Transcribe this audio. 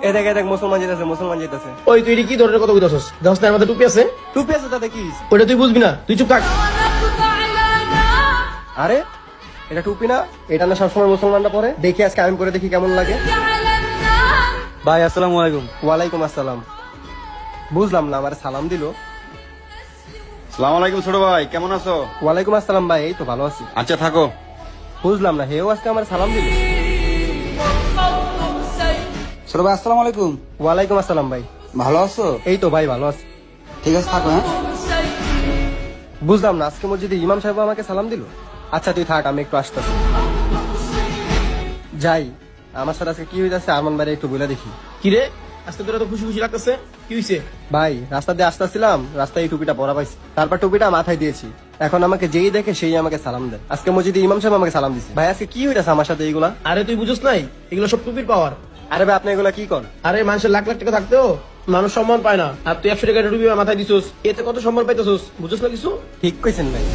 এ দেখ মুসলমান যেতেছে। ওই তুই কি ধরনের কথা কইতাছস? জানাস না আমাদের টুপি আছে? টুপি আছে তাতে কি হইছে? ওইটা তুই বুঝবি না, তুই চুপ থাক। আরে এটা টুপি না, এটা না সবসময় মুসলমানরা পরে। দেখি আজকে আমি করে দেখি কেমন লাগে। ভাই আসসালামু আলাইকুম। ওয়ালাইকুম আসসালাম। বুঝলাম না, আমার সালাম দিল। সালাম আলাইকুম ছোট ভাই, কেমন আছো? ওয়ালাইকুম আসসালাম ভাই, এই তো ভালো আছি। আচ্ছা থাকো। বুঝলাম না, হেও আজকে আমার সালাম দিল। ছোট ভাই আসসালামু আলাইকুম। ওয়ালাইকুম আসসালাম ভাই। ভালো আছো? এই তো ভাই ভালো আছি। ঠিক আছে থাকো। হ্যাঁ বুঝলাম না, আজকে মসজিদে ইমাম সাহেব আমাকে সালাম দিল। আচ্ছা তুই থাক, আমি একটু আসতেছি। যাই, আমার সাথে আজকে কি হইতাছে আরমান ভাই একটু বলে দেখি। কি রে, আজকে তোরা তো খুশি খুশি লাগতেছে, কি হইছে? ভাই রাস্তা দিয়ে আসতেছিলাম, রাস্তায় এই টুপিটা পরা পাইছি, তারপর টুপিটা মাথায় দিয়েছি। এখন আমাকে যেই দেখে সেই আমাকে সালাম দেয়। আজকে মসজিদে ইমাম সাহেব আমাকে সালাম দিছে। ভাই আজকে কি হইতাছে আমার সাথে এইগুলা? আরে তুই বুঝছ নাই, এগুলো সব টুপির পাওয়ার। আরে ভাই আপনি এগুলা কি করেন? আরে মানুষের লাখ লাখ টাকা থাকতেও মানুষ সম্মান পায় না, আর তুই 100 টাকা টুপি মাথায় দিছস, এতে কত সম্মান পাইতেছস, বুঝছ না কিছু? ঠিক কইছেন ভাই।